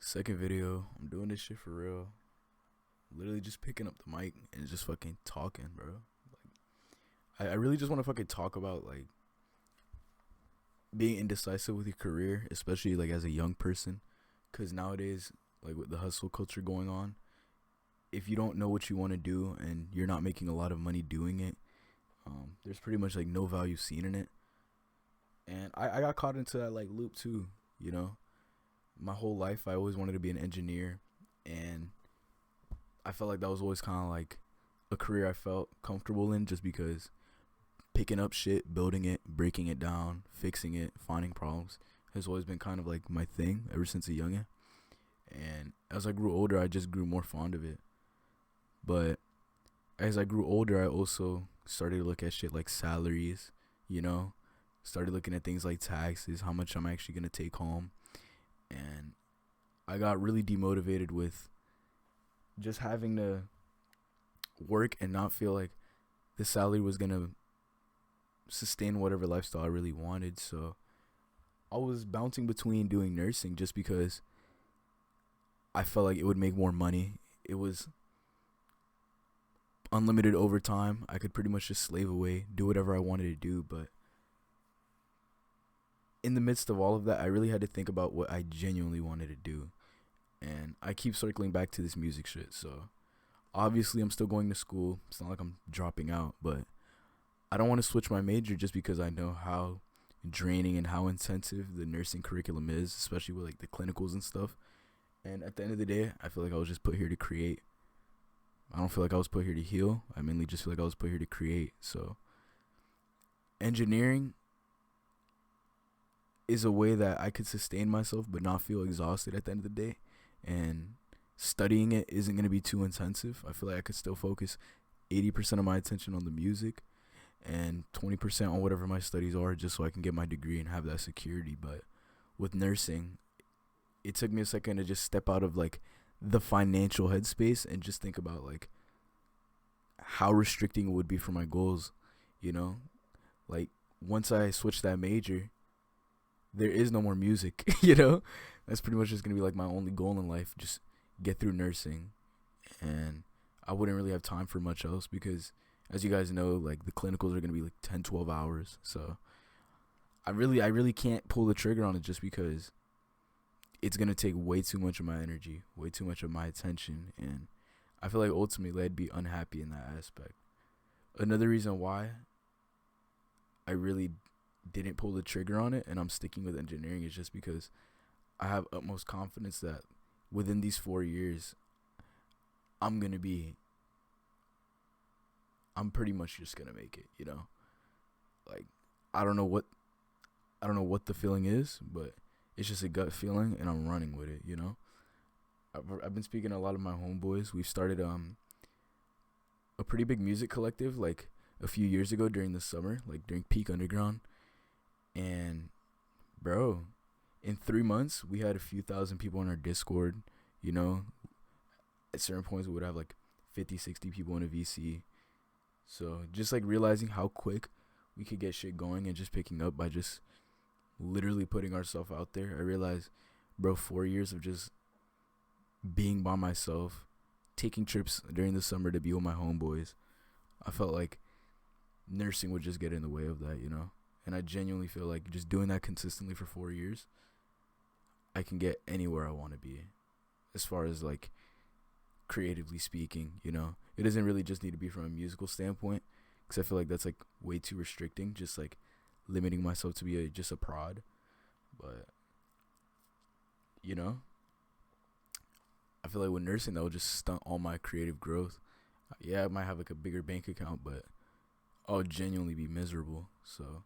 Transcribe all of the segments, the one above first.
Second video, I'm doing this shit for real. Literally just picking up the mic and just fucking talking, bro. I really just want to fucking talk about like being indecisive with your career, especially like as a young person. Cause nowadays, like with the hustle culture going on, if you don't know what you want to do and you're not making a lot of money doing it, there's pretty much like no value seen in it. And I got caught into that like loop too, you know. My whole life I always wanted to be an engineer, and I felt like that was always kind of like a career I felt comfortable in, just because picking up shit, building it, breaking it down, fixing it, finding problems has always been kind of like my thing ever since a youngin'. And as I grew older, I just grew more fond of it. But as I grew older, I also started to look at shit like salaries, you know, started looking at things like taxes, how much I'm actually going to take home. And I got really demotivated with just having to work and not feel like the salary was going to sustain whatever lifestyle I really wanted. So I was bouncing between doing nursing just because I felt like it would make more money. It was unlimited overtime. I could pretty much just slave away, do whatever I wanted to do. But in the midst of all of that, I really had to think about what I genuinely wanted to do. And I keep circling back to this music shit. So obviously I'm still going to school. It's not like I'm dropping out, but I don't want to switch my major just because I know how draining and how intensive the nursing curriculum is, especially with like the clinicals and stuff. And at the end of the day, I feel like I was just put here to create. I don't feel like I was put here to heal. I mainly just feel like I was put here to create. So engineering is a way that I could sustain myself but not feel exhausted at the end of the day. And studying it isn't going to be too intensive. I feel like I could still focus 80% of my attention on the music and 20% on whatever my studies are, just so I can get my degree and have that security. But with nursing, it took me a second to just step out of like the financial headspace and just think about like how restricting it would be for my goals, you know? Like once I switched that major, there is no more music, you know? That's pretty much just going to be like my only goal in life, just get through nursing. And I wouldn't really have time for much else because, as you guys know, like the clinicals are going to be like 10, 12 hours. So I really can't pull the trigger on it just because it's going to take way too much of my energy, way too much of my attention. And I feel like ultimately I'd be unhappy in that aspect. Another reason why I really didn't pull the trigger on it and I'm sticking with engineering is just because I have utmost confidence that within these 4 years, I'm pretty much just going to make it, you know? Like, I don't know what the feeling is, but it's just a gut feeling and I'm running with it, you know? I've been speaking to a lot of my homeboys. We've started a pretty big music collective like a few years ago during the summer, like during peak underground. And bro, in 3 months we had a few thousand people on our Discord, you know? At certain points we would have like 50, 60 people in a VC. So just like realizing how quick we could get shit going and just picking up by just literally putting ourselves out there. I realized, bro, 4 years of just being by myself, taking trips during the summer to be with my homeboys, I felt like nursing would just get in the way of that, you know? And I genuinely feel like just doing that consistently for 4 years, I can get anywhere I want to be as far as like creatively speaking, you know? It doesn't really just need to be from a musical standpoint, because I feel like that's like way too restricting, just like limiting myself to be just a prod. But you know, I feel like with nursing that will just stunt all my creative growth. Yeah, I might have like a bigger bank account, but I'll genuinely be miserable. So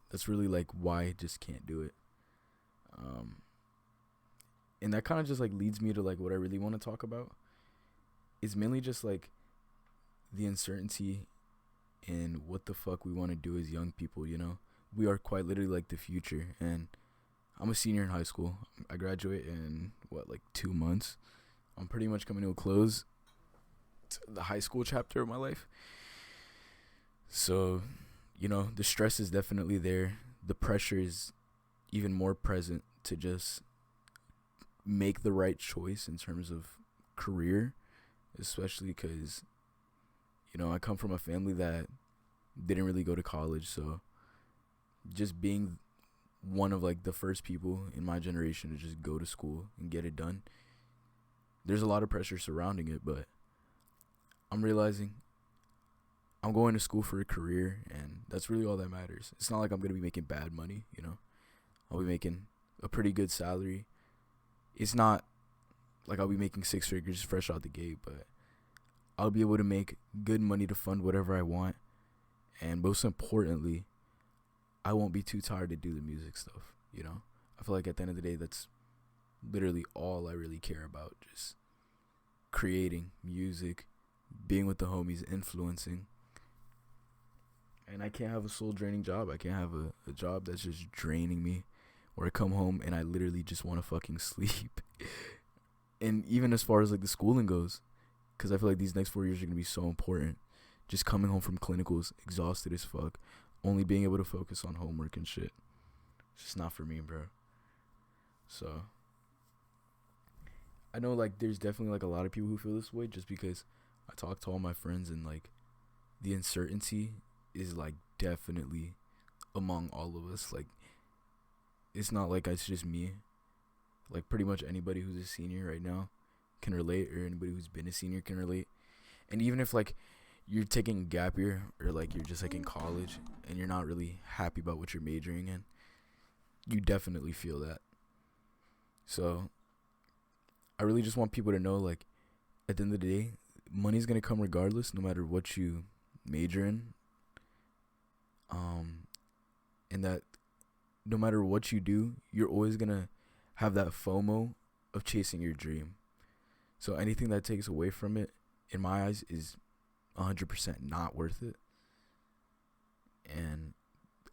that's really like why I just can't do it. And that kind of just like leads me to like what I really want to talk about. It's mainly just like the uncertainty in what the fuck we want to do as young people, you know? We are quite literally like the future. And I'm a senior in high school. I graduate in like 2 months. I'm pretty much coming to a close to the high school chapter of my life. So, you know, the stress is definitely there. The pressure is even more present to just make the right choice in terms of career, especially because, I come from a family that didn't really go to college. So just being one of like the first people in my generation to just go to school and get it done, there's a lot of pressure surrounding it, but I'm realizing I'm going to school for a career, and that's really all that matters. It's not like I'm going to be making bad money, I'll be making a pretty good salary. It's not like I'll be making six figures fresh out the gate, but I'll be able to make good money to fund whatever I want. And most importantly, I won't be too tired to do the music stuff, I feel like at the end of the day, that's literally all I really care about. Just creating music, being with the homies, influencing. And I can't have a soul draining job. I can't have a job that's just draining me, where I come home and I literally just want to fucking sleep. And even as far as like the schooling goes, because I feel like these next 4 years are going to be so important. Just coming home from clinicals, exhausted as fuck, only being able to focus on homework and shit. It's just not for me, bro. So I know like there's definitely like a lot of people who feel this way, just because I talk to all my friends, and like the uncertainty is like definitely among all of us. Like it's not like it's just me. Like pretty much anybody who's a senior right now can relate, or anybody who's been a senior can relate. And even if like you're taking a gap year, or like you're just like in college and you're not really happy about what you're majoring in, you definitely feel that. So I really just want people to know, like, at the end of the day, money's gonna come regardless, no matter what you major in. And that no matter what you do, you're always gonna have that FOMO of chasing your dream. So anything that takes away from it, in my eyes, is 100% not worth it. And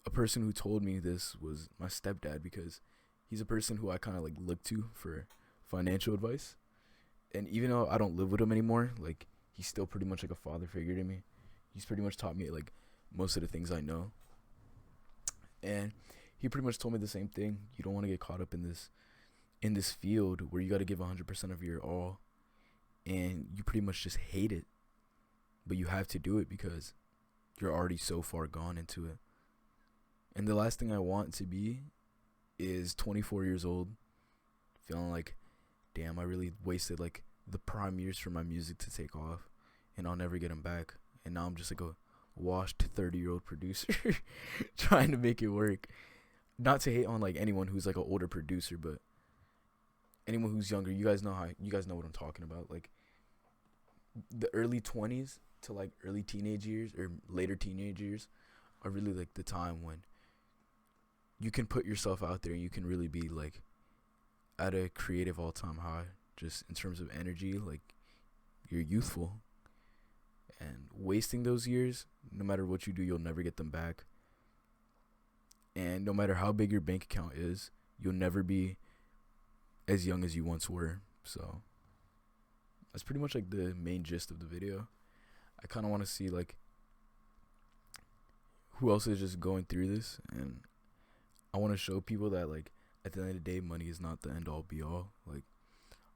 a person who told me this was my stepdad, because he's a person who I kind of like look to for financial advice. And even though I don't live with him anymore, like he's still pretty much like a father figure to me. He's pretty much taught me like most of the things I know. And he pretty much told me the same thing. You don't want to get caught up in this field where you got to give 100% of your all, and you pretty much just hate it, but you have to do it because you're already so far gone into it. And the last thing I want to be is 24 years old, feeling like, damn, I really wasted like the prime years for my music to take off, and I'll never get them back. And now I'm just like a washed 30-year-old producer trying to make it work. Not to hate on like anyone who's like an older producer, but anyone who's younger, you guys know what I'm talking about. Like the early 20s to like early teenage years or later teenage years are really like the time when you can put yourself out there and you can really be like at a creative all-time high, just in terms of energy. Like you're youthful, and wasting those years, no matter what you do, you'll never get them back. And no matter how big your bank account is, you'll never be as young as you once were. So that's pretty much like the main gist of the video. I kind of want to see like who else is just going through this, and I want to show people that like at the end of the day, money is not the end all be all. Like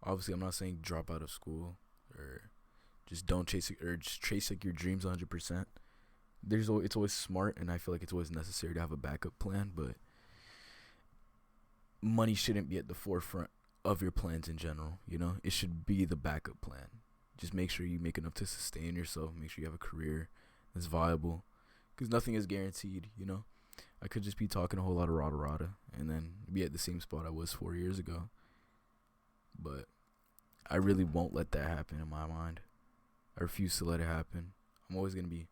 obviously I'm not saying drop out of school or just don't chase it, or just chase like your dreams 100%. It's always smart, and I feel like it's always necessary to have a backup plan, but money shouldn't be at the forefront of your plans in general. It should be the backup plan. Just make sure you make enough to sustain yourself. Make sure you have a career that's viable, because nothing is guaranteed. I could just be talking a whole lot of rada and then be at the same spot I was 4 years ago. But I really won't let that happen in my mind. I refuse to let it happen. I'm always going to be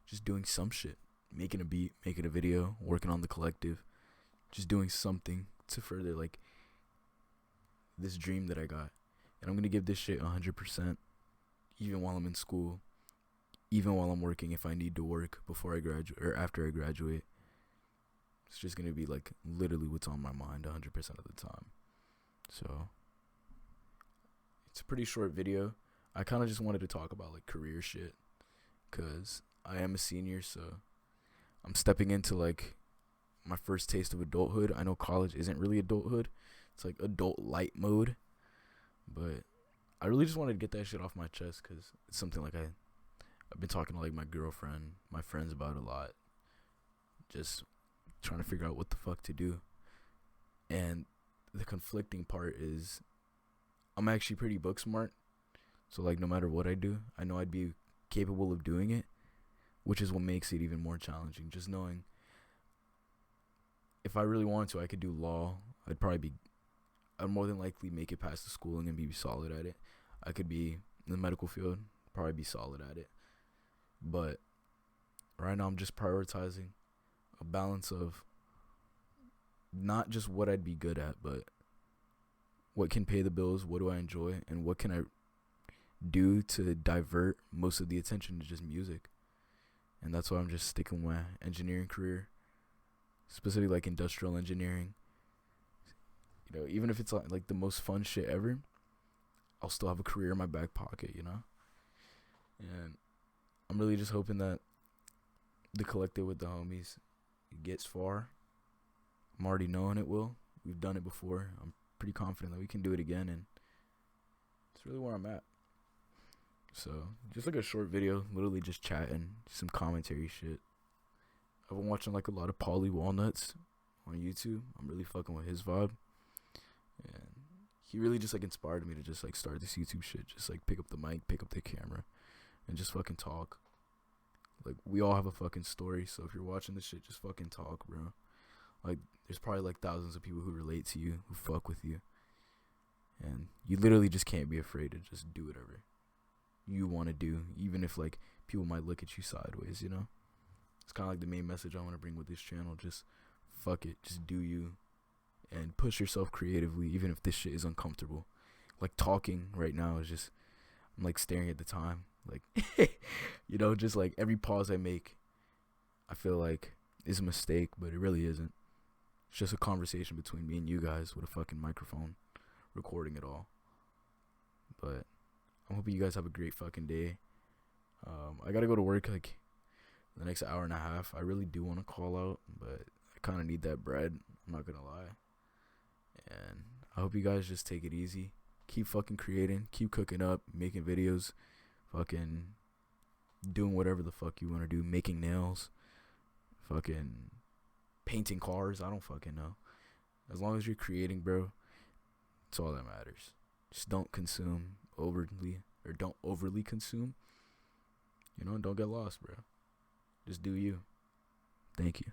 just doing some shit. Making a beat, making a video, working on the collective. Just doing something to further, like, this dream that I got. And I'm going to give this shit 100%, even while I'm in school. Even while I'm working, if I need to work before I graduate or after I graduate. It's just going to be, like, literally what's on my mind 100% of the time. So, it's a pretty short video. I kind of just wanted to talk about, like, career shit, because I am a senior, so I'm stepping into, like, my first taste of adulthood. I know college isn't really adulthood. It's, like, adult light mode, But I really just wanted to get that shit off my chest because it's something like I've been talking to like my girlfriend, my friends about a lot. Just trying to figure out what the fuck to do. And the conflicting part is I'm actually pretty book smart. So like no matter what I do, I know I'd be capable of doing it, which is what makes it even more challenging. Just knowing if I really wanted to, I could do law. I'd more than likely make it past the schooling and be solid at it. I could be in the medical field, probably be solid at it. But right now I'm just prioritizing a balance of not just what I'd be good at, but what can pay the bills, what do I enjoy, and what can I do to divert most of the attention to just music. And that's why I'm just sticking with my engineering career, specifically like industrial engineering. You know, even if it's like the most fun shit ever, I'll still have a career in my back pocket, you know? And I'm really just hoping that the collective with the homies gets far. I'm already knowing it will. We've done it before. I'm pretty confident that we can do it again, and it's really where I'm at. So, just like a short video, literally just chatting, some commentary shit. I've been watching like a lot of Pauly Walnuts on YouTube. I'm really fucking with his vibe. And he really just like inspired me to just like start this YouTube shit. Just like pick up the mic, pick up the camera, and just fucking talk. Like, we all have a fucking story, so if you're watching this shit, just fucking talk, bro. Like, there's probably like thousands of people who relate to you, who fuck with you. And you literally just can't be afraid to just do whatever you want to do, even if like people might look at you sideways, you know? It's kind of like the main message I want to bring with this channel. Just fuck it, just do you, and push yourself creatively, even if this shit is uncomfortable. Like, talking right now is just, I'm like staring at the time, like, you know, just like every pause I make, I feel like is a mistake, but it really isn't. It's just a conversation between me and you guys with a fucking microphone recording it all. But I'm hoping you guys have a great fucking day. I gotta go to work like the next hour and a half. I really do want to call out, but I kind of need that bread. I'm not gonna lie. And I hope you guys just take it easy. Keep fucking creating. Keep cooking up. Making videos. Fucking doing whatever the fuck you want to do. Making nails. Fucking painting cars. I don't fucking know. As long as you're creating, bro, it's all that matters. Just don't consume overly, or don't overly consume. You know, don't get lost, bro. Just do you. Thank you.